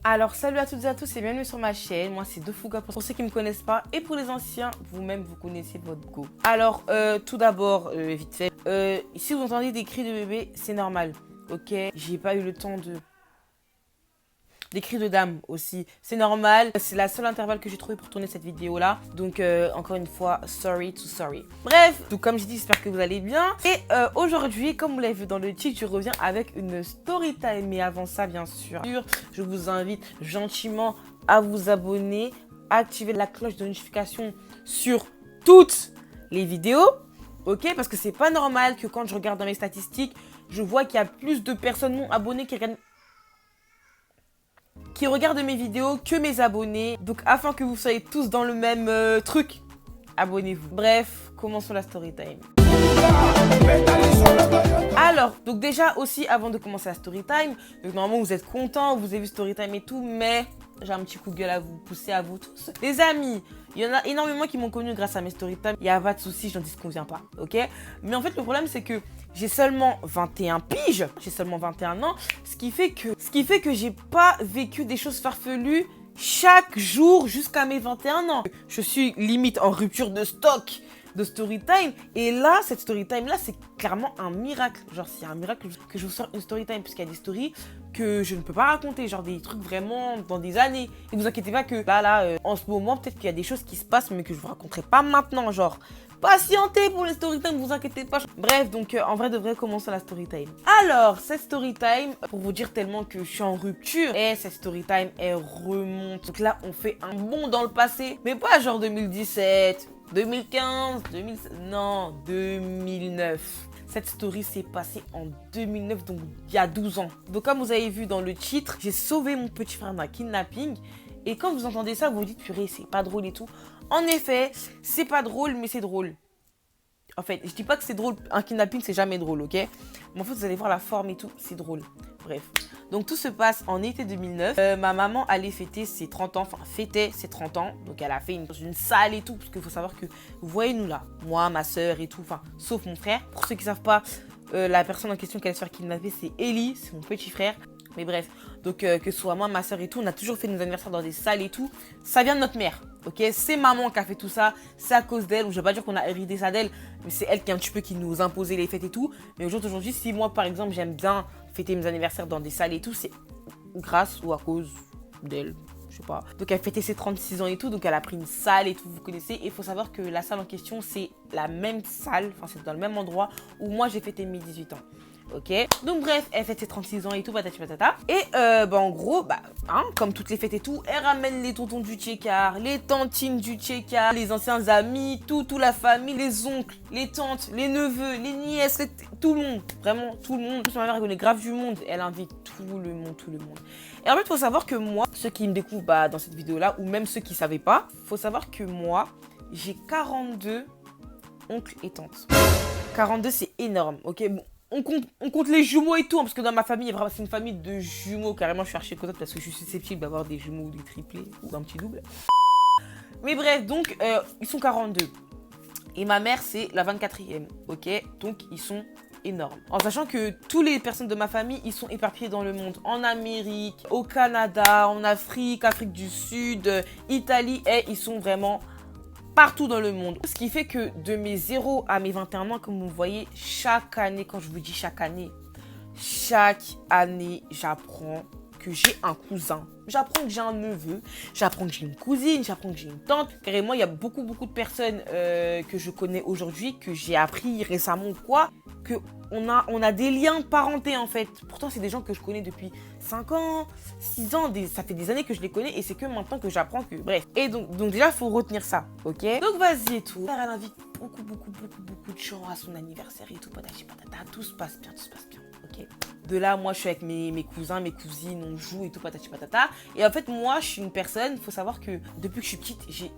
Alors salut à toutes et à tous et bienvenue sur ma chaîne, moi c'est Defouga pour ceux qui ne me connaissent pas et pour les anciens, vous-même vous connaissez votre go. Alors tout d'abord, vite fait, si vous entendez des cris de bébé, c'est normal, ok? J'ai pas eu le temps de... Des cris de dame aussi, c'est normal. C'est la seule intervalle que j'ai trouvé pour tourner cette vidéo là. Donc encore une fois, sorry to sorry. Bref, donc comme j'ai dit, j'espère que vous allez bien. Et aujourd'hui, comme vous l'avez vu dans le titre, je reviens avec une story time. Mais avant ça, bien sûr, je vous invite gentiment à vous abonner, à activer la cloche de notification sur toutes les vidéos. Ok, parce que c'est pas normal que quand je regarde dans mes statistiques, je vois qu'il y a plus de personnes non abonnées qui regardent mes vidéos que mes abonnés. Donc afin que vous soyez tous dans le même truc, abonnez-vous. Bref, commençons la story time. Alors, donc déjà aussi avant de commencer la story time, donc normalement vous êtes contents, vous avez vu story time et tout, mais j'ai un petit coup de gueule à vous pousser à vous tous. Les amis, il y en a énormément qui m'ont connu grâce à mes story time. Il n'y a pas de souci, j'en disconviens pas, ok? Mais en fait le problème c'est que j'ai seulement 21 piges, j'ai seulement 21 ans, ce qui fait que j'ai pas vécu des choses farfelues chaque jour jusqu'à mes 21 ans. Je suis limite en rupture de stock de story time, et là cette story time là c'est clairement un miracle. Genre c'est un miracle que je vous sors une story time, puisqu'il y a des stories que je ne peux pas raconter, genre des trucs vraiment dans des années. Et ne vous inquiétez pas que là en ce moment peut-être qu'il y a des choses qui se passent mais que je vous raconterai pas maintenant, genre patientez pour les story time, vous inquiétez pas. Bref, donc en vrai de vrai, commençons la story time. Alors cette story time, pour vous dire tellement que je suis en rupture, et cette story time elle remonte. Donc là on fait un bond dans le passé, mais pas genre 2017 2015, 2016, non, 2009. Cette story s'est passée en 2009, donc il y a 12 ans. Donc comme vous avez vu dans le titre, j'ai sauvé mon petit frère d'un kidnapping. Et quand vous entendez ça, vous vous dites, purée, c'est pas drôle et tout. En effet, c'est pas drôle, mais c'est drôle. En fait, je dis pas que c'est drôle, un kidnapping c'est jamais drôle, ok? Mais en fait, vous allez voir la forme et tout, c'est drôle. Bref. Donc tout se passe en été 2009. Ma maman allait fêter ses 30 ans, enfin fêtait ses 30 ans. Donc elle a fait une salle et tout, parce qu'il faut savoir que, vous voyez nous là, moi, ma soeur et tout, enfin, sauf mon frère. Pour ceux qui savent pas, la personne en question qui allait se faire kidnapper, c'est Ellie, c'est mon petit frère. Mais bref, donc que ce soit moi, ma soeur et tout, on a toujours fait nos anniversaires dans des salles et tout. Ça vient de notre mère, ok? C'est maman qui a fait tout ça, c'est à cause d'elle. Je vais pas dire qu'on a hérité ça d'elle, mais c'est elle qui un petit peu qui nous imposait les fêtes et tout. Mais aujourd'hui, si moi par exemple j'aime bien fêter mes anniversaires dans des salles et tout, c'est grâce ou à cause d'elle. Je sais pas. Donc elle fêtait ses 36 ans et tout, donc elle a pris une salle et tout, vous connaissez. Et il faut savoir que la salle en question, c'est la même salle, enfin c'est dans le même endroit où moi j'ai fêté mes 18 ans. Ok, donc bref, elle fête ses 36 ans et tout, patati patata. Et en gros, comme toutes les fêtes et tout, elle ramène les tontons du Tchékar, les tantines du Tchékar, les anciens amis, toute la famille, les oncles, les tantes, les neveux, les nièces, tout le monde. Vraiment, tout le monde. Ma mère, elle connaît grave du monde. Elle invite tout le monde, tout le monde. Et en fait, il faut savoir que moi, ceux qui me découvrent dans cette vidéo-là, ou même ceux qui ne savaient pas, il faut savoir que moi, j'ai 42 oncles et tantes. 42, c'est énorme, ok? Bon. On compte les jumeaux et tout, hein, parce que dans ma famille, c'est une famille de jumeaux. Carrément, je suis archi contente parce que je suis susceptible d'avoir des jumeaux ou des triplés ou un petit double. Mais bref, donc, ils sont 42. Et ma mère, c'est la 24e, ok? Donc, ils sont énormes. En sachant que toutes les personnes de ma famille, ils sont éparpillés dans le monde. En Amérique, au Canada, en Afrique, Afrique du Sud, Italie. Et ils sont vraiment partout dans le monde. Ce qui fait que de mes 0 à mes 21 ans, comme vous voyez, chaque année, quand je vous dis chaque année, j'apprends que j'ai un cousin. J'apprends que j'ai un neveu, j'apprends que j'ai une cousine, j'apprends que j'ai une tante. Carrément, il y a beaucoup de personnes que je connais aujourd'hui, que j'ai appris récemment ou quoi, qu'on a des liens de parenté en fait. Pourtant, c'est des gens que je connais depuis 5 ans, 6 ans, ça fait des années que je les connais et c'est que maintenant que j'apprends que... Bref. Et donc déjà, il faut retenir ça, ok? Donc vas-y et tout. Elle invite beaucoup de gens à son anniversaire et tout, patati patata, tout se passe bien, ok? De là, moi, je suis avec mes cousins, mes cousines, on joue et tout, patati patata. Et en fait, moi, je suis une personne, il faut savoir que depuis que je suis petite, j'ai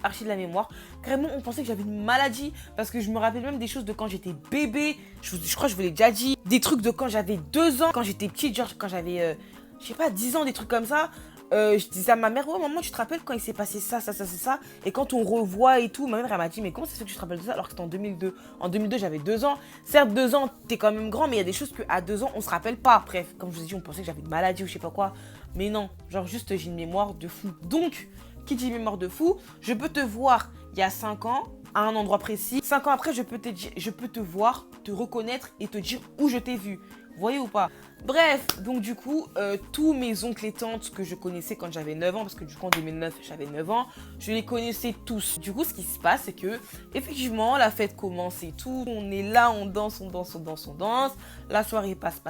archi de la mémoire. Carrément, on pensait que j'avais une maladie parce que je me rappelle même des choses de quand j'étais bébé. Je crois que je vous l'ai déjà dit. Des trucs de quand j'avais 2 ans, quand j'étais petite, genre quand j'avais, je sais pas, 10 ans, des trucs comme ça. Je disais à ma mère, ouais, maman, tu te rappelles quand il s'est passé ça, ça, ça, c'est ça. Et quand on revoit et tout, ma mère, elle m'a dit, mais comment ça se fait que tu te rappelles de ça alors que c'était en 2002? En 2002, j'avais 2 ans. Certes, 2 ans, t'es quand même grand, mais il y a des choses qu'à 2 ans, on se rappelle pas. Bref, comme je vous ai dit, on pensait que j'avais une maladie ou je sais pas quoi. Mais non, genre juste, j'ai une mémoire de fou. Donc, qui dit mémoire de fou, je peux te voir il y a 5 ans, à un endroit précis. 5 ans après, je peux te voir, te reconnaître et te dire où je t'ai vu. Vous voyez ou pas? Bref, donc du coup, tous mes oncles et tantes que je connaissais quand j'avais 9 ans, parce que du coup en 2009 j'avais 9 ans, je les connaissais tous. Du coup, ce qui se passe, c'est que effectivement, la fête commence et tout. On est là, on danse, on danse, on danse, on danse. La soirée passe.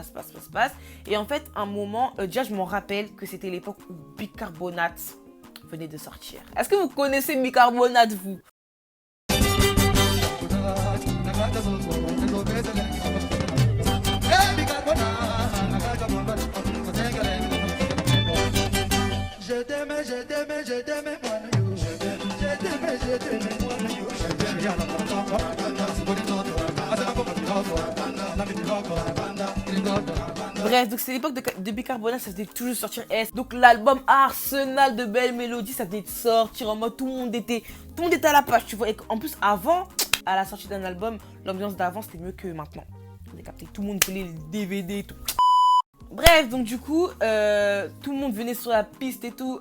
Et en fait, un moment, déjà je m'en rappelle que c'était l'époque où Bicarbonate venait de sortir. Est-ce que vous connaissez Bicarbonate, vous? Bref, donc c'est l'époque de Bicarbonate, ça venait toujours sortir S. Donc l'album Arsenal de belles mélodies, ça venait de sortir en mode tout le monde était à la page, tu vois. Et en plus, avant, à la sortie d'un album, l'ambiance d'avant c'était mieux que maintenant. Vous avez capté, tout le monde voulait les DVD et tout. Bref, donc du coup, tout le monde venait sur la piste et tout.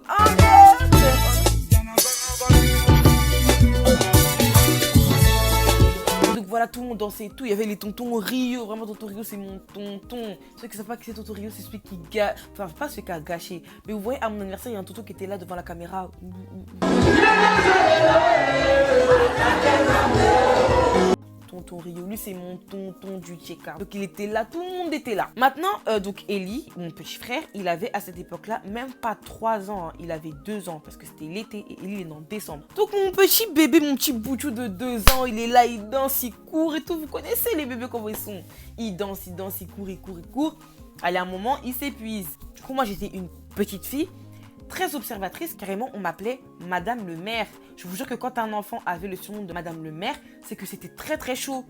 Donc voilà, tout le monde dansait et tout. Il y avait les tontons Rio. Vraiment, tonton Rio, c'est mon tonton. Ceux qui ne savent pas qui c'est tonton Rio, c'est celui qui gâche. Enfin, pas celui qui a gâché. Mais vous voyez, à mon anniversaire, il y a un tonton qui était là devant la caméra. Tonton Rio, lui c'est mon tonton du check-up. Donc il était là, tout le monde était là. Maintenant, donc Eli, mon petit frère, il avait à cette époque-là même pas 3 ans, hein. Il avait 2 ans parce que c'était l'été et Eli est né en décembre. Donc mon petit bébé, mon petit boutchou de 2 ans, il est là, il danse, il court et tout. Vous connaissez les bébés comment ils sont. Il danse, il court. Allez, à un moment, il s'épuise. Du coup, moi j'étais une petite fille très observatrice, carrément on m'appelait Madame le maire. Je vous jure que quand un enfant avait le surnom de Madame le maire, c'est que c'était très très chaud.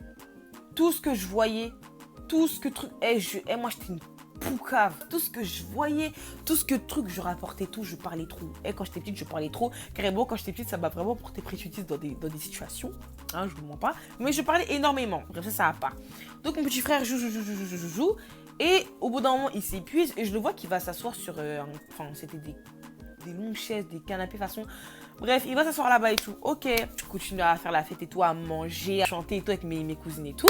Tout ce que je voyais, tout ce que truc, moi j'étais une poucave. Tout ce que je voyais, tout ce que truc, je rapportais tout, je parlais trop. Et quand j'étais petite, je parlais trop. Carrément, quand j'étais petite, ça m'a vraiment porté préjudice dans des situations. Hein, je vous mens pas. Mais je parlais énormément. Bref, ça va pas. Donc mon petit frère joue. Et au bout d'un moment, il s'épuise et je le vois qu'il va s'asseoir sur... Enfin, c'était des longues chaises, des canapés façon... Bref, il va s'asseoir là-bas et tout. Ok, je continue à faire la fête et tout, à manger, à chanter et tout avec mes cousines et tout.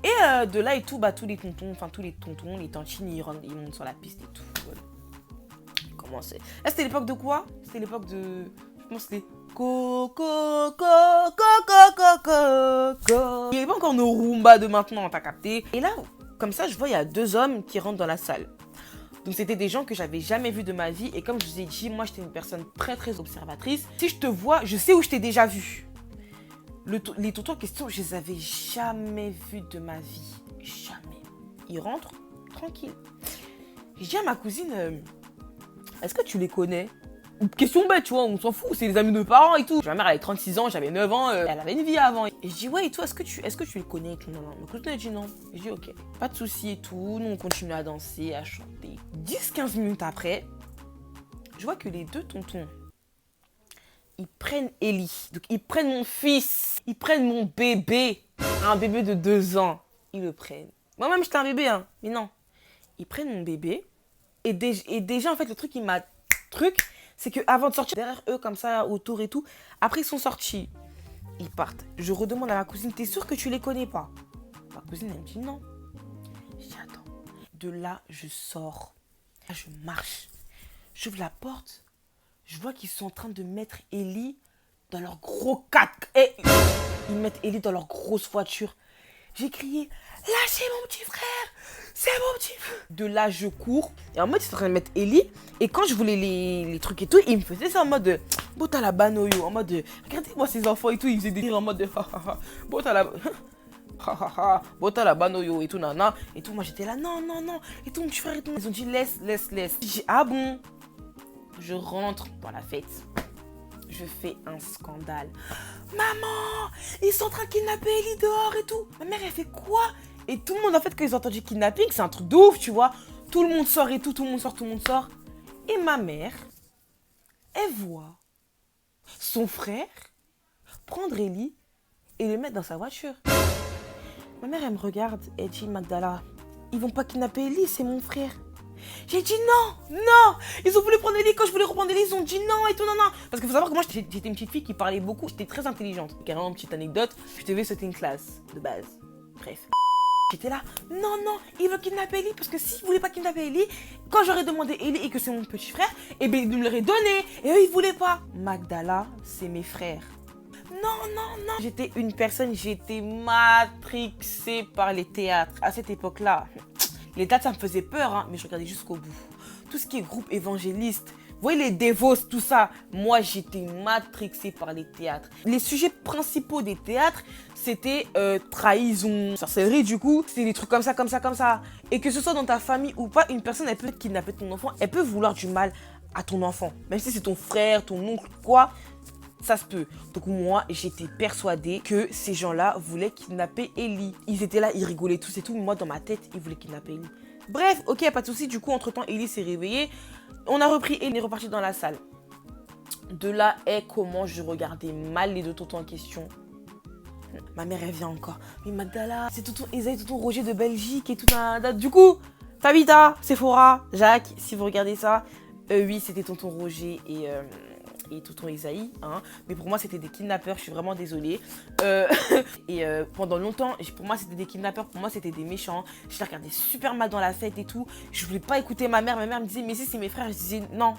Et de là et tout, tous les tontons, les tantines, ils montent sur la piste et tout. Voilà. Comment c'est? Là, c'était l'époque de quoi? C'était l'époque de... Je pense que c'était... Il n'y avait pas encore nos Roomba de maintenant, t'as capté? Et là, comme ça, je vois, il y a 2 hommes qui rentrent dans la salle. Donc, c'était des gens que j'avais jamais vus de ma vie. Et comme je vous ai dit, moi, j'étais une personne très, très observatrice. Si je te vois, je sais où je t'ai déjà vu. Les tontons en question, je les avais jamais vus de ma vie. Jamais. Ils rentrent tranquille. Je dis à ma cousine, est-ce que tu les connais? Question bête, tu vois, on s'en fout, c'est les amis de mes parents et tout. Ma mère, elle avait 36 ans, j'avais 9 ans, elle avait une vie avant. Et je dis, ouais, et toi, est-ce que tu les connais et tout? Non. Ma cousine, elle dit non. Et je dis, ok, pas de soucis et tout. Nous, on continue à danser, à chanter. 10-15 minutes après, je vois que les 2 tontons, ils prennent Eli. Donc, ils prennent mon fils. Ils prennent mon bébé. Un bébé de 2 ans. Ils le prennent. Moi-même, j'étais un bébé, hein. Mais non. Ils prennent mon bébé. Et déjà, en fait, le truc, c'est qu'avant de sortir derrière eux, comme ça, autour et tout, après ils sont sortis, ils partent. Je redemande à ma cousine, t'es sûre que tu les connais pas? Ma cousine, elle me dit non. Je dis attends. De là, je sors. Là, je marche. J'ouvre la porte. Je vois qu'ils sont en train de mettre Eli dans leur gros 4. Et ils mettent Eli dans leur grosse voiture. J'ai crié, lâchez mon petit frère, c'est mon petit frère. De là, je cours. Et en mode, ils sont en train de mettre Eli. Et quand je voulais les trucs et tout, ils me faisaient ça en mode, bota la banoyo. En mode, regardez-moi ces enfants et tout. Ils faisaient des rires en mode, bota la banoyo et tout, nana. Et tout, moi j'étais là, non. Et tout, mon petit frère et tout. Ils ont dit, laisse. J'ai dit, ah bon? Je rentre dans la fête. Je fais un scandale. Maman, ils sont en train de kidnapper Eli dehors et tout. Ma mère, elle fait quoi? Et tout le monde, en fait, quand ils ont entendu kidnapping, c'est un truc de ouf, tu vois. Tout le monde sort et tout le monde sort. Et ma mère, elle voit son frère prendre Ellie et le mettre dans sa voiture. Ma mère, elle me regarde, elle dit, Magdala, ils vont pas kidnapper Ellie, c'est mon frère. J'ai dit non, non. Ils ont voulu prendre Ellie quand je voulais reprendre Ellie, ils ont dit non et tout, non, non. Parce qu'il faut savoir que moi, j'étais une petite fille qui parlait beaucoup, j'étais très intelligente. Carrément, une petite anecdote, je devais sauter une classe de base. Bref. J'étais là, non, non, ils veulent kidnapper Ellie parce que s'ils voulaient pas kidnapper Ellie, quand j'aurais demandé Ellie et que c'est mon petit frère, eh bien, ils me l'auraient donné et eux, ils voulaient pas. Magdala, c'est mes frères. Non, non, non. J'étais une personne, j'étais matrixée par les théâtres. À cette époque-là, les théâtres, ça me faisait peur, hein, mais je regardais jusqu'au bout. Tout ce qui est groupe évangéliste, vous voyez les dévots, tout ça. Moi, j'étais matrixée par les théâtres. Les sujets principaux des théâtres, c'était trahison, sorcellerie, du coup. C'était des trucs comme ça, comme ça, comme ça. Et que ce soit dans ta famille ou pas, une personne, elle peut kidnapper ton enfant, elle peut vouloir du mal à ton enfant. Même si c'est ton frère, ton oncle, quoi. Ça se peut. Donc moi, j'étais persuadée que ces gens-là voulaient kidnapper Ellie. Ils étaient là, ils rigolaient tous et tout, mais moi, dans ma tête, ils voulaient kidnapper Ellie. Bref, ok, pas de souci. Du coup, entre-temps, Ellie s'est réveillée. On a repris Ellie, est reparti dans la salle. De là est comment je regardais mal les deux tontons en question. Ma mère, elle vient encore. Mais Magdala, c'est tonton Esaïe, tonton Roger de Belgique et tout. Du coup, Tabitha, Sephora, Jacques, si vous regardez ça, oui, c'était tonton Roger et tonton Esaïe, hein. Mais pour moi, c'était des kidnappeurs, je suis vraiment désolée. Pendant longtemps, pour moi, c'était des kidnappeurs, pour moi, c'était des méchants. Je les regardais super mal dans la fête et tout. Je voulais pas écouter ma mère me disait, mais si, c'est mes frères. Je disais, non.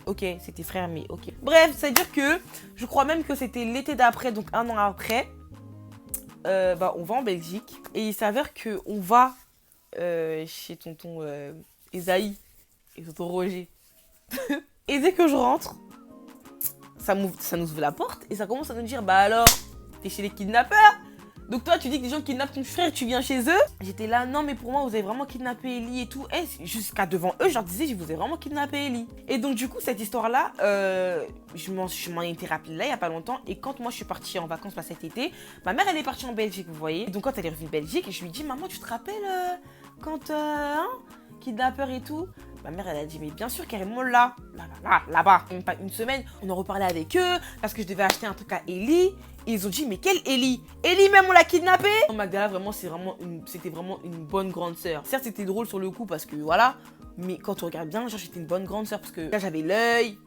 Ok, c'était frère, mais ok. Bref, c'est-à-dire que je crois même que c'était l'été d'après, donc un an après. On va en Belgique. Et il s'avère qu'on va chez tonton Esaïe et tonton Roger. Et dès que je rentre, ça nous ouvre la porte et ça commence à nous dire, bah alors, t'es chez les kidnappeurs? Donc toi, tu dis que des gens kidnappent ton frère, tu viens chez eux? J'étais là, non mais pour moi, vous avez vraiment kidnappé Ellie et tout. Et jusqu'à devant eux, je leur disais, je vous ai vraiment kidnappé Ellie. Et donc du coup, cette histoire-là, je m'en étais rappelée là, il y a pas longtemps. Et quand moi, je suis partie en vacances cet été, ma mère, elle est partie en Belgique, vous voyez. Et donc quand elle est revenue de Belgique, je lui dis, maman, tu te rappelles quand, kidnappeur et tout? Ma mère, elle a dit, mais bien sûr, carrément là-bas. Même pas une semaine, on en reparlait avec eux parce que je devais acheter un truc à Ellie. Et ils ont dit, mais quelle Ellie? Ellie même, on l'a kidnappée? Magdala, vraiment, c'était vraiment une bonne grande sœur. Certes, c'était drôle sur le coup parce que voilà, mais quand on regarde bien, genre, j'étais une bonne grande sœur parce que là, j'avais l'œil.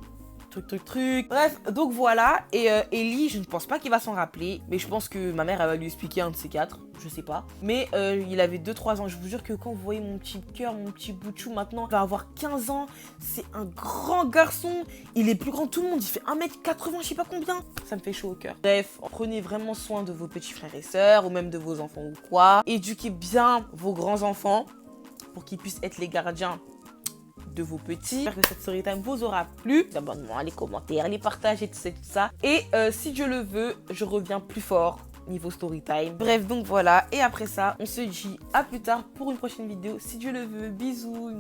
Truc. Bref, donc voilà. Et Ellie, je ne pense pas qu'il va s'en rappeler. Mais je pense que ma mère, elle va lui expliquer un de ces quatre. Je sais pas. Mais il avait 2-3 ans. Je vous jure que quand vous voyez mon petit cœur, mon petit bout de chou maintenant, il va avoir 15 ans. C'est un grand garçon. Il est plus grand que tout le monde. Il fait 1m80, je sais pas combien. Ça me fait chaud au cœur. Bref, prenez vraiment soin de vos petits frères et sœurs. Ou même de vos enfants ou quoi. Éduquez bien vos grands-enfants pour qu'ils puissent être les gardiens de vos petits. J'espère que cette story time vous aura plu. Les abonnements, les commentaires, les partages et tout ça. Et si Dieu le veut, je reviens plus fort niveau story time. Bref, donc voilà. Et après ça, on se dit à plus tard pour une prochaine vidéo. Si Dieu le veut, bisous.